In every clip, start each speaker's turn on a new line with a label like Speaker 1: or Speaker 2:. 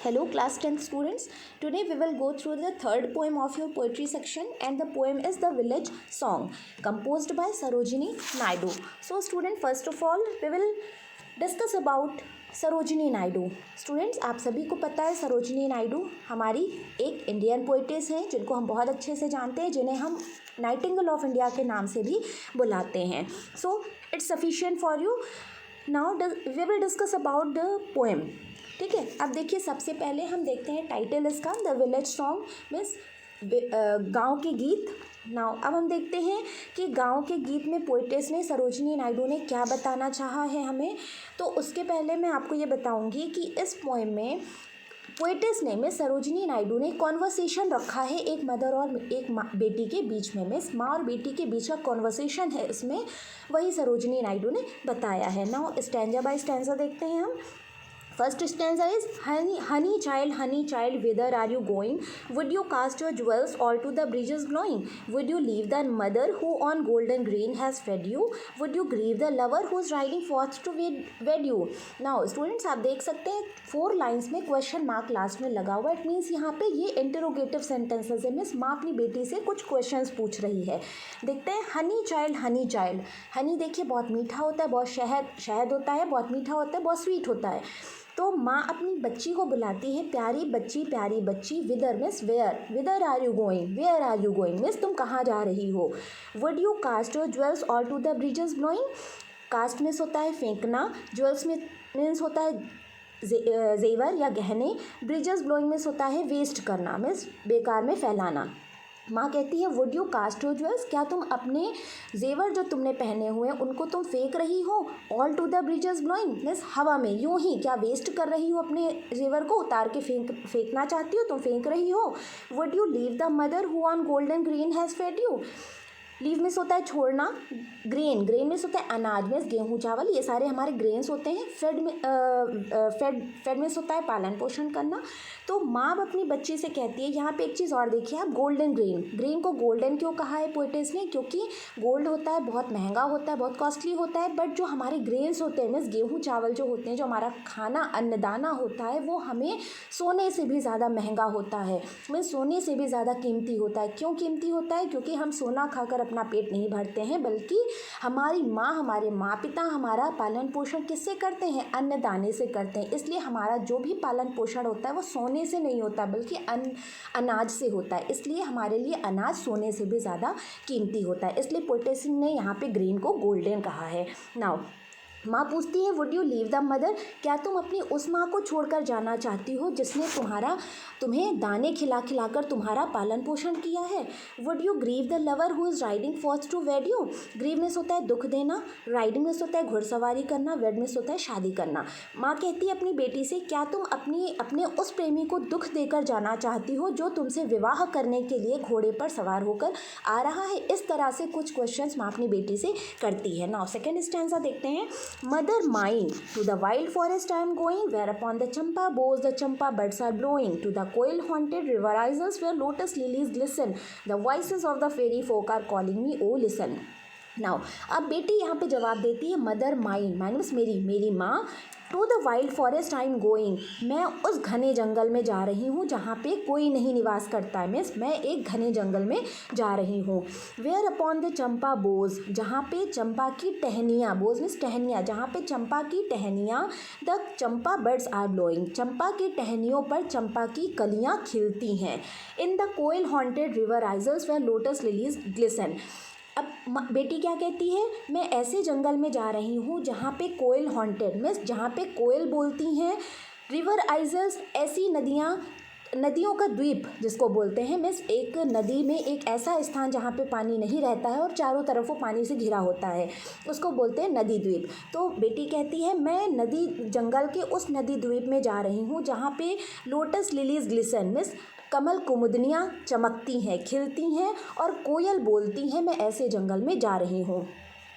Speaker 1: Hello class 10th students. Today we will go through the third poem of your poetry section and the poem is The Village Song composed by Sarojini Naidu. So student, first of all we will discuss about Sarojini Naidu. Students, आप सभी को पता है सरोजिनी नायडू हमारी एक Indian poetess हैं जिनको हम बहुत अच्छे से जानते हैं, जिन्हें हम नाइटिंगेल ऑफ इंडिया के नाम से भी बुलाते हैं. So it's sufficient for you. Now we will discuss about the poem. ठीक है, अब देखिए सबसे पहले हम देखते हैं टाइटल इसका, द विलेज सॉन्ग मीन्स गांव के गीत. नाउ अब हम देखते हैं कि गांव के गीत में पोइटेस ने सरोजिनी नायडू ने क्या बताना चाहा है हमें. तो उसके पहले मैं आपको ये बताऊंगी कि इस पोएम में पोइटेस ने मिस सरोजिनी नायडू ने कॉन्वर्सेशन रखा है एक मदर और एक बेटी के बीच में. मिस माँ और बेटी के बीच का कॉन्वर्सेशन है इसमें, वही सरोजिनी नायडू ने बताया है. नाउ स्टैंजा बाय स्टैंजा देखते हैं हम. First stanza is honey child, whither are you going? Would you cast your jewels all to the breezes blowing? Would you leave the mother who on golden green has fed you? Would you grieve the lover who's riding forth to wed you? Now students, आप देख सकते हैं 4 lines में question mark last में लगा हुआ. It means यहाँ पे ये इंटरोगेटिव सेंटेंसेस है. मिस माँ अपनी बेटी से कुछ क्वेश्चंस पूछ रही है. देखते हैं हनी चाइल्ड. हनी देखिए बहुत मीठा होता है, बहुत शहद होता है, बहुत मीठा होता है, बहुत स्वीट होता है. तो माँ अपनी बच्ची को बुलाती है प्यारी बच्ची. Whither miss where are you going miss तुम कहाँ जा रही हो. Would you cast your jewels all to the bridges blowing. Cast means होता है फेंकना, ज्वेल्स मीन्स होता है जेवर या गहने, ब्रिजेस ब्लोइंग मीन्स होता है वेस्ट करना, मीन्स बेकार में फैलाना. माँ कहती है would you cast your jewels, क्या तुम अपने जेवर जो तुमने पहने हुए हैं उनको तुम फेंक रही हो. All to the bridges blowing means हवा में यूं ही क्या वेस्ट कर रही हो, अपने जेवर को उतार के फेंकना चाहती हो, तुम फेंक रही हो. Would you leave the mother who on golden grain has fed you. Leave means होता है छोड़ना, ग्रेन मीन्स होता है अनाज मीन्स गेहूँ चावल, ये सारे हमारे ग्रेन्स होते हैं. फेड मीन्स होता है पालन पोषण करना. तो माँ अपनी बच्ची से कहती है, यहाँ पे एक चीज़ और देखिए आप, गोल्डन ग्रेन को गोल्डन क्यों कहा है पोइटेस ने, क्योंकि गोल्ड होता है बहुत महंगा होता है, बहुत कॉस्टली होता है, बट जो हमारे ग्रेन्स होते हैं मीन्स गेहूँ चावल जो होते हैं, जो हमारा खाना अन्नदाना होता है, वो हमें सोने से भी ज़्यादा महंगा होता है, मीन्स सोने से भी ज़्यादा कीमती होता है. क्यों कीमती होता है, क्योंकि हम सोना खाकर अपना पेट नहीं भरते हैं, बल्कि हमारी माँ, हमारे माँ पिता हमारा पालन पोषण किससे करते हैं, अन्नदाने से करते हैं. इसलिए हमारा जो भी पालन पोषण होता है वो सोने से नहीं होता बल्कि अनाज से होता है. इसलिए हमारे लिए अनाज सोने से भी ज़्यादा कीमती होता है. इसलिए पोइटेस ने यहाँ पे ग्रीन को गोल्डन कहा है. नाउ माँ पूछती है would you leave the mother, क्या तुम अपनी उस माँ को छोड़कर जाना चाहती हो जिसने तुम्हें दाने खिलाकर तुम्हारा पालन पोषण किया है. Would you grieve the lover who is riding forth to wed you. Grieve means होता है दुख देना, राइड मीन्स होता है घुड़सवारी करना, वेड मीन्स होता है शादी करना. माँ कहती है अपनी बेटी से, क्या तुम अपने उस प्रेमी को दुख देकर जाना चाहती हो जो तुमसे विवाह करने के लिए घोड़े पर सवार होकर आ रहा है. इस तरह से कुछ क्वेश्चंस माँ अपनी बेटी से करती है. नाउ सेकेंड स्टैंजा देखते हैं. Mother mine, to the wild forest I am going, whereupon the champa boughs, the champa buds are blowing. To the coil haunted river rises, where lotus lilies glisten. The voices of the fairy folk are calling me, oh listen. Now, अब बेटी यहाँ पे जवाब देती है mother mine means मेरी माँ. To the wild forest I am going, मैं उस घने जंगल में जा रही हूँ जहाँ पे कोई नहीं निवास करता है, मीन्स मैं एक घने जंगल में जा रही हूँ. वेयर अपॉन द चंपा बोज, जहाँ पे चंपा की टहनियाँ, बोज मीन्स टहनियाँ, जहाँ पे चंपा की टहनियाँ, the champa birds are blowing, चंपा की टहनियों पर चंपा की कलियाँ खिलती हैं. In the koel haunted river risers where lotus lilies glisten. अब बेटी क्या कहती है, मैं ऐसे जंगल में जा रही हूँ जहाँ पे कोयल हॉन्टेड मीन्स जहाँ पे कोयल बोलती हैं, रिवर आइजर्स ऐसी नदियों का द्वीप जिसको बोलते हैं, मीन्स एक नदी में एक ऐसा स्थान जहाँ पे पानी नहीं रहता है और चारों तरफ वो पानी से घिरा होता है, उसको बोलते हैं नदी द्वीप. तो बेटी कहती है मैं जंगल के उस नदी द्वीप में जा रही हूँ जहाँ पे लोटस लिलीज ग्लिसन मीन्स कमल कुमुदनियाँ चमकती हैं, खिलती हैं और कोयल बोलती हैं, मैं ऐसे जंगल में जा रही हूँ.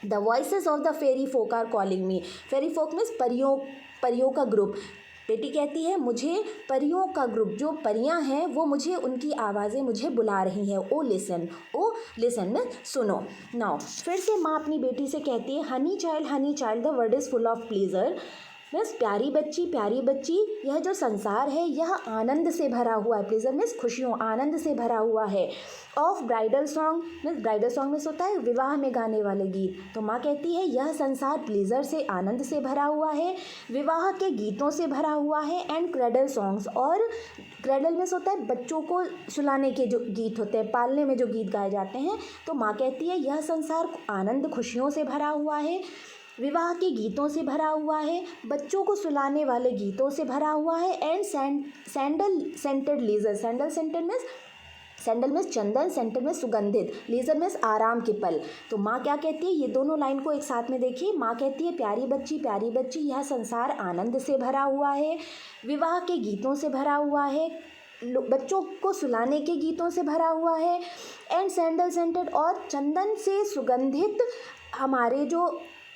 Speaker 1: The voices of the fairy folk are calling me. Fairy folk means परियों का ग्रुप. बेटी कहती है मुझे परियों का ग्रुप, जो परियां हैं वो मुझे, उनकी आवाज़ें मुझे बुला रही हैं. ओ लिसन में सुनो. नाउ फिर से माँ अपनी बेटी से कहती है honey child the word is full of pleaser. Means प्यारी बच्ची यह जो संसार है यह आनंद से भरा हुआ है। प्लेजर मीन्स खुशियों, आनंद से भरा हुआ है। Of bridal song means bridal song में होता है विवाह में गाने वाले गीत। तो माँ कहती है यह संसार प्लेजर से, आनंद से भरा हुआ है, विवाह के गीतों से भरा हुआ है। एंड क्रेडल सॉन्ग्स, और क्रेडल में होता है बच्चों को सुलाने के जो गीत होते हैं, पालने में जो गीत गाए जाते हैं। तो माँ कहती है यह संसार आनंद खुशियों से भरा हुआ है, विवाह के गीतों से भरा हुआ है, बच्चों को सुलाने वाले गीतों से भरा हुआ है। And sandal scented leisure, sandal में चंदन, सेंटर में सुगंधित, लेजर में आराम के पल। तो माँ क्या कहती है, ये दोनों लाइन को एक साथ में देखिए। माँ कहती है प्यारी बच्ची यह संसार आनंद से भरा हुआ है, विवाह के गीतों से भरा हुआ है, बच्चों को सुलाने के गीतों से भरा हुआ है। एंड सैंडल सेंटेड, और चंदन से सुगंधित हमारे जो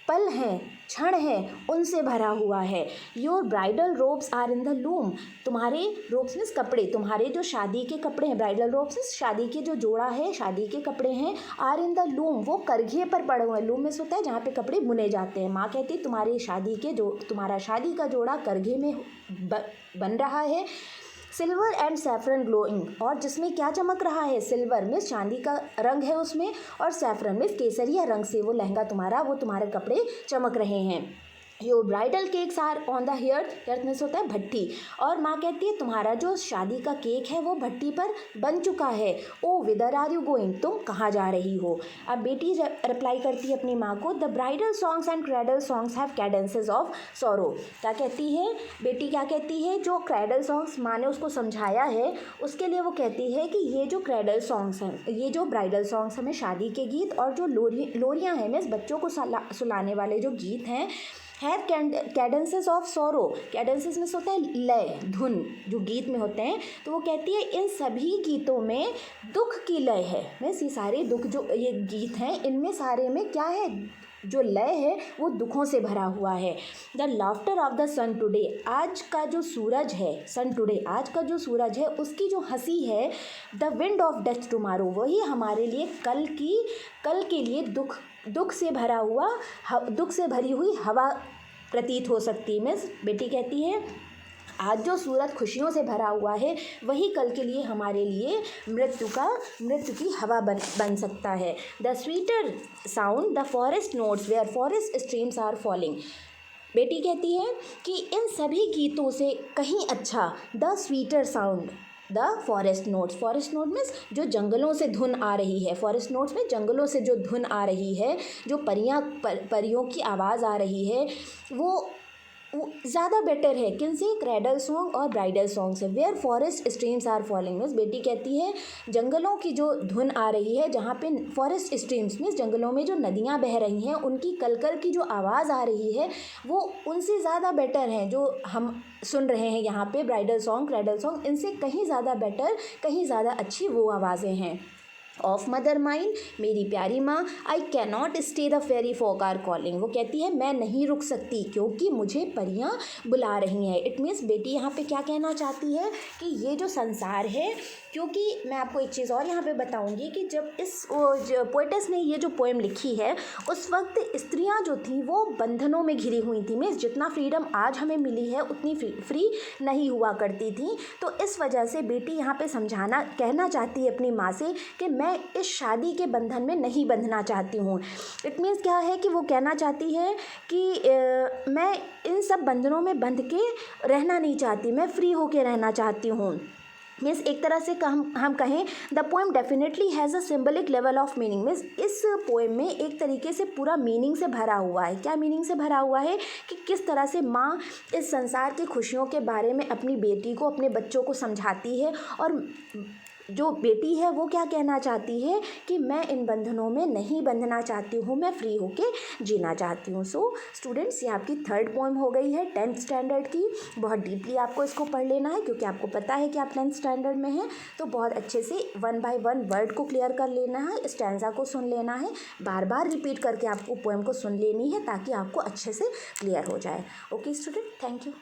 Speaker 1: पल हैं, क्षण हैं, उनसे भरा हुआ है। Your bridal robes are in the loom, तुम्हारे रोब्स मीन्स कपड़े, तुम्हारे जो शादी के कपड़े हैं, ब्राइडल रोब्स मीन्स शादी के जो जोड़ा है, शादी के कपड़े हैं, आर इन द लूम, वो करघे पर पड़े हुए हैं। लूम में होता है जहाँ पे कपड़े बुने जाते हैं। माँ कहती है तुम्हारा शादी का जोड़ा करघे में बन रहा है। सिल्वर एंड सैफरन ग्लोइंग, और जिसमें क्या चमक रहा है, सिल्वर में चांदी का रंग है उसमें, और सैफरन में केसरिया रंग से वो लहंगा तुम्हारे कपड़े चमक रहे हैं। Your bridal cakes are on the hearth में होता है भट्टी, और माँ कहती है तुम्हारा जो शादी का केक है वो भट्टी पर बन चुका है। ओ विदर आर यू गोइंग, तुम कहाँ जा रही हो। अब बेटी रिप्लाई करती है अपनी माँ को, the bridal songs and cradle songs have cadences of sorrow. क्या कहती है बेटी, क्या कहती है, जो क्रेडल सॉन्ग्स माँ ने उसको समझाया है उसके लिए वो कहती है कि ये जो क्रेडल सॉन्ग्स हैं, ये जो ब्राइडल सॉन्ग्स हमें शादी के गीत, और जो लोरियाँ हैं मीन्स बच्चों को सुलाने वाले जो गीत हैं, हैव कैडेंसेस ऑफ सॉरो, कैडेंसेस में होता है लय, धुन जो गीत में होते हैं। तो वो कहती है इन सभी गीतों में दुख की लय है। मीन्स ये सारे दुख जो ये गीत हैं इनमें सारे में क्या है, जो लय है वो दुखों से भरा हुआ है। The laughter of the sun today, आज का जो सूरज है, सन टुडे आज का जो सूरज है उसकी जो हंसी है, the wind of death tomorrow, वही हमारे लिए कल के लिए दुख से भरी हुई हवा प्रतीत हो सकती है। मिस बेटी कहती है आज जो सूरज खुशियों से भरा हुआ है वही कल के लिए हमारे लिए मृत्यु की हवा बन सकता है। The sweeter sound the forest notes where forest streams are falling, बेटी कहती है कि इन सभी गीतों से कहीं अच्छा the sweeter sound the forest note means जो जंगलों से धुन आ रही है, फॉरेस्ट नोट्स में जंगलों से जो धुन आ रही है, जो परियों की आवाज़ आ रही है, वो ज़्यादा बेटर है किनसे, क्रेडल सॉन्ग और ब्राइडल सॉन्ग से। Where forest streams are falling means बेटी कहती है जंगलों की जो धुन आ रही है, जहाँ पे फॉरेस्ट स्ट्रीम्स मीन्स जंगलों में जो नदियाँ बह रही हैं उनकी कलकल की जो आवाज़ आ रही है वो उनसे ज़्यादा बेटर है जो हम सुन रहे हैं यहाँ पे ब्राइडल सॉन्ग, क्रेडल सॉन्ग, इनसे कहीं ज़्यादा बेटर, कहीं ज़्यादा अच्छी वो आवाज़ें हैं। ऑफ मदर माइन, मेरी प्यारी माँ, I can not stay the fairy folk are calling, वो कहती है मैं नहीं रुक सकती क्योंकि मुझे परियाँ बुला रही हैं। इट मीन्स बेटी यहाँ पे क्या कहना चाहती है कि ये जो संसार है, क्योंकि मैं आपको एक चीज़ और यहाँ पे बताऊँगी कि जब पोएटस ने ये जो पोएम लिखी है उस वक्त स्त्रियाँ जो थीं वो बंधनों में घिरी हुई थी। मीन्स जितना फ्रीडम आज हमें मिली है उतनी फ्री नहीं हुआ करती थी। तो इस वजह से बेटी यहाँ पे कहना चाहती है अपनी माँ से कि मैं इस शादी के बंधन में नहीं बंधना चाहती हूँ। इट मीन्स क्या है कि वो कहना चाहती है कि मैं इन सब बंधनों में बंध के रहना नहीं चाहती, मैं फ्री होके रहना चाहती हूँ। मीन्स एक तरह से हम कहें the poem definitely has a symbolic level of meaning. Means इस पोएम में एक तरीके से पूरा मीनिंग से भरा हुआ है। क्या मीनिंग से भरा हुआ है कि किस तरह से माँ इस संसार की खुशियों के बारे में अपनी बेटी को, अपने बच्चों को समझाती है, और जो बेटी है वो क्या कहना चाहती है कि मैं इन बंधनों में नहीं बंधना चाहती हूँ, मैं फ्री होके जीना चाहती हूँ। सो स्टूडेंट्स, ये आपकी थर्ड पोएम हो गई है 10th स्टैंडर्ड की। बहुत डीपली आपको इसको पढ़ लेना है क्योंकि आपको पता है कि आप 10th स्टैंडर्ड में हैं। तो बहुत अच्छे से 1 by 1 वर्ड को क्लियर कर लेना है, स्टैंजा को सुन लेना है, बार बार रिपीट करके आपको पोएम को सुन लेनी है ताकि आपको अच्छे से क्लियर हो जाए। Okay student, thank you.